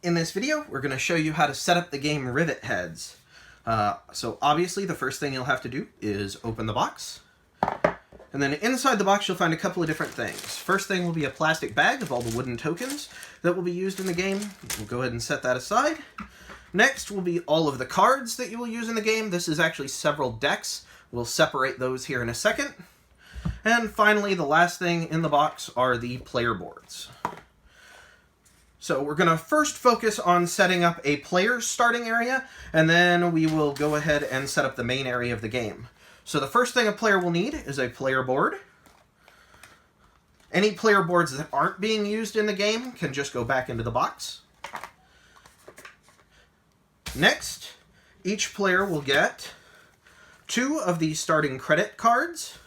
In this video, we're going to show you how to set up the game Rivet Heads. So obviously the first thing you'll have to do is open the box. And then inside the box you'll find a couple of different things. First thing will be a plastic bag of all the wooden tokens that will be used in the game. We'll go ahead and set that aside. Next will be all of the cards that you will use in the game. This is actually several decks. We'll separate those here in a second. And finally, the last thing in the box are the player boards. So we're going to first focus on setting up a player's starting area, and then we will go ahead and set up the main area of the game. So the first thing a player will need is a player board. Any player boards that aren't being used in the game can just go back into the box. Next, each player will get 2 of the starting credit cards.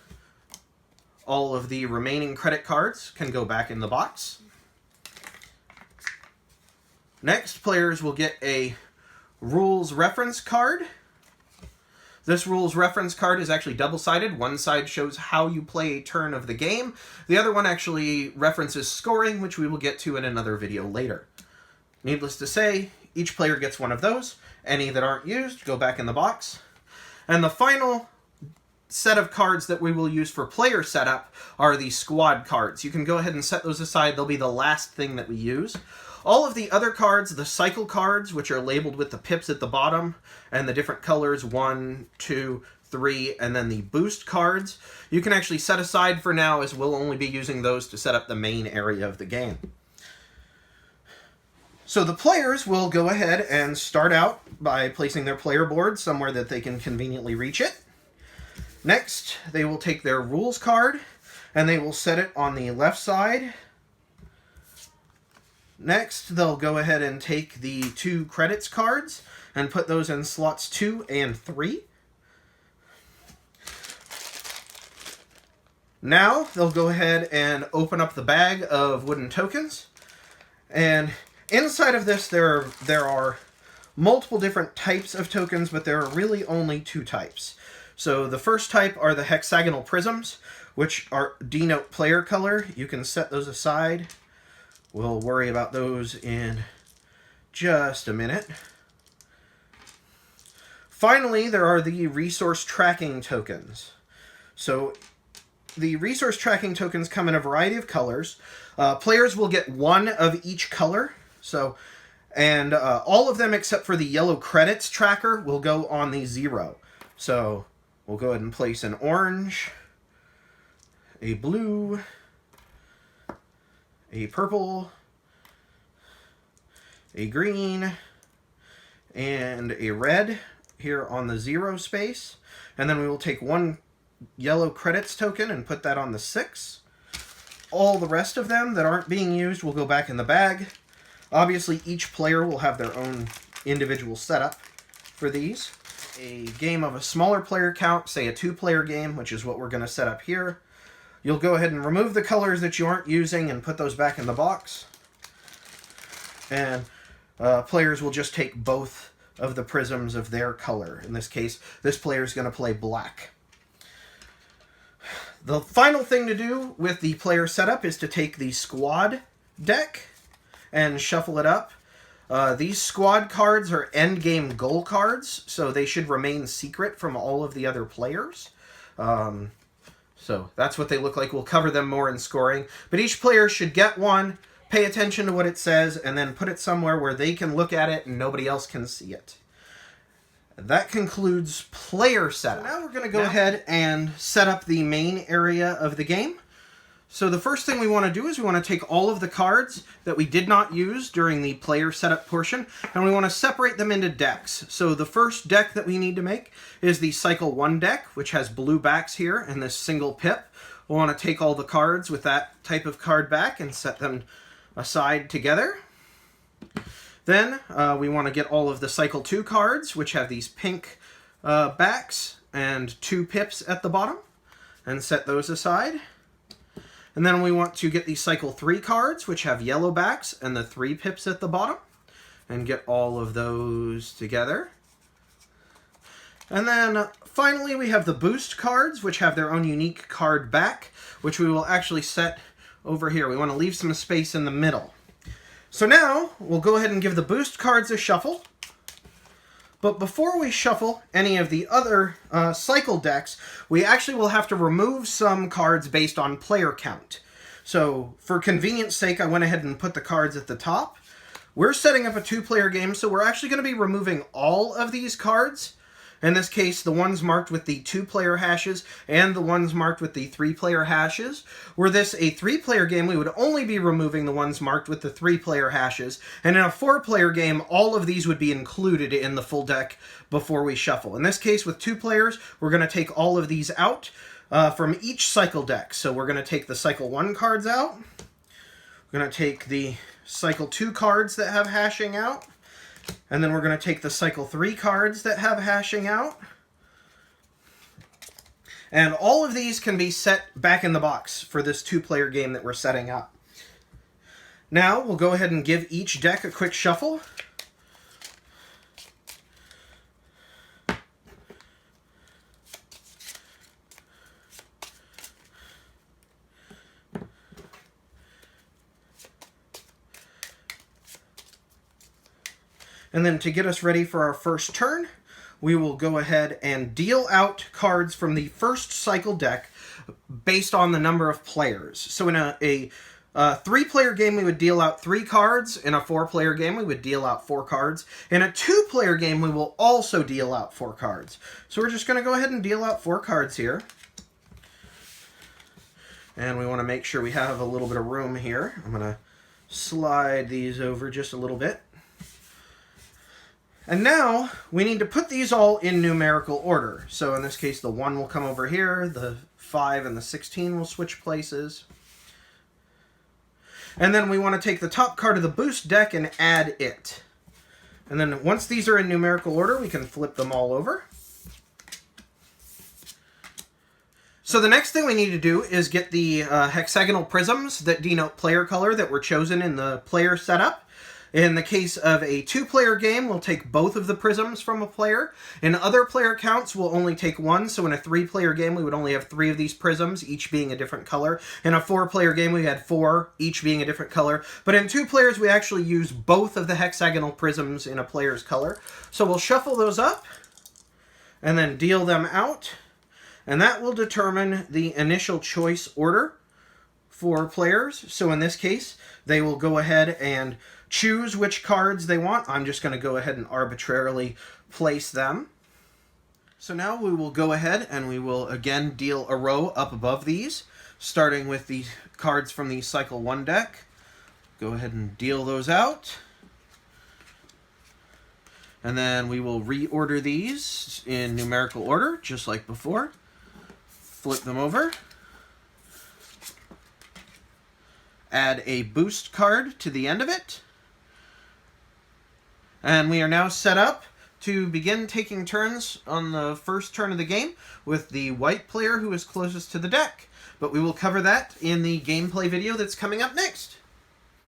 All of the remaining credit cards can go back in the box. Next, players will get a rules reference card. This rules reference card is actually double-sided. One side shows how you play a turn of the game. The other one actually references scoring, which we will get to in another video later. Needless to say, each player gets one of those. Any that aren't used go back in the box. And the final set of cards that we will use for player setup are the squad cards. You can go ahead and set those aside. They'll be the last thing that we use. All of the other cards, the cycle cards, which are labeled with the pips at the bottom, and the different colors, 1, 2, 3, and then the boost cards, you can actually set aside for now, as we'll only be using those to set up the main area of the game. So the players will go ahead and start out by placing their player board somewhere that they can conveniently reach it. Next, they will take their rules card, and they will set it on the left side. Next, they'll go ahead and take the 2 credits cards and put those in slots 2 and 3. Now, they'll go ahead and open up the bag of wooden tokens. And inside of this, there are multiple different types of tokens, but there are really only 2 types. So the first type are the hexagonal prisms, which denote player color. You can set those aside. We'll worry about those in just a minute. Finally, there are the resource tracking tokens. So the resource tracking tokens come in a variety of colors. Players will get 1 of each color. And all of them except for the yellow credits tracker will go on the 0. So we'll go ahead and place an orange, a blue, a purple, a green, and a red here on the 0 space. And then we will take 1 yellow credits token and put that on the 6. All the rest of them that aren't being used will go back in the bag. Obviously, each player will have their own individual setup for these. A game of a smaller player count, say a 2-player game, which is what we're going to set up here. You'll go ahead and remove the colors that you aren't using and put those back in the box. And players will just take both of the prisms of their color. In this case, this player is going to play black. The final thing to do with the player setup is to take the squad deck and shuffle it up. These squad cards are endgame goal cards, so they should remain secret from all of the other players. So that's what they look like. We'll cover them more in scoring. But each player should get one, pay attention to what it says, and then put it somewhere where they can look at it and nobody else can see it. That concludes player setup. So now we're going to go ahead and set up the main area of the game. So the first thing we want to do is we want to take all of the cards that we did not use during the player setup portion, and we want to separate them into decks. So the first deck that we need to make is the Cycle 1 deck, which has blue backs here and this single pip. We'll want to take all the cards with that type of card back and set them aside together. Then we want to get all of the Cycle 2 cards, which have these pink backs and 2 pips at the bottom, and set those aside. And then we want to get the Cycle 3 cards, which have yellow backs and the 3 pips at the bottom, and get all of those together. And then finally we have the boost cards, which have their own unique card back, which we will actually set over here. We want to leave some space in the middle. So now, we'll go ahead and give the boost cards a shuffle. But before we shuffle any of the other cycle decks, we actually will have to remove some cards based on player count. So, for convenience sake, I went ahead and put the cards at the top. We're setting up a 2-player game, so we're actually going to be removing all of these cards. In this case, the ones marked with the 2-player hashes and the ones marked with the 3-player hashes. Were this a 3-player game, we would only be removing the ones marked with the 3-player hashes. And in a 4-player game, all of these would be included in the full deck before we shuffle. In this case, with 2 players, we're going to take all of these out from each cycle deck. So we're going to take the Cycle 1 cards out. We're going to take the Cycle 2 cards that have hashing out. And then we're going to take the Cycle 3 cards that have hashing out. And all of these can be set back in the box for this 2-player game that we're setting up. Now, we'll go ahead and give each deck a quick shuffle. And then to get us ready for our first turn, we will go ahead and deal out cards from the first cycle deck based on the number of players. So in a 3-player game, we would deal out 3 cards. In a 4-player game, we would deal out 4 cards. In a 2-player game, we will also deal out 4 cards. So we're just going to go ahead and deal out 4 cards here. And we want to make sure we have a little bit of room here. I'm going to slide these over just a little bit. And now, we need to put these all in numerical order. So in this case, the 1 will come over here, the 5 and the 16 will switch places. And then we want to take the top card of the boost deck and add it. And then once these are in numerical order, we can flip them all over. So the next thing we need to do is get the hexagonal prisms that denote player color that were chosen in the player setup. In the case of a 2-player game, we'll take both of the prisms from a player. In other player counts, we'll only take 1. So in a 3-player game, we would only have 3 of these prisms, each being a different color. In a 4-player game, we had 4, each being a different color. But in 2 players, we actually use both of the hexagonal prisms in a player's color. So we'll shuffle those up and then deal them out. And that will determine the initial choice order for players. So in this case, they will go ahead and choose which cards they want. I'm just going to go ahead and arbitrarily place them. So now we will go ahead and we will again deal a row up above these, starting with the cards from the Cycle 1 deck. Go ahead and deal those out. And then we will reorder these in numerical order, just like before. Flip them over. Add a boost card to the end of it. And we are now set up to begin taking turns on the first turn of the game with the white player who is closest to the deck. But we will cover that in the gameplay video that's coming up next.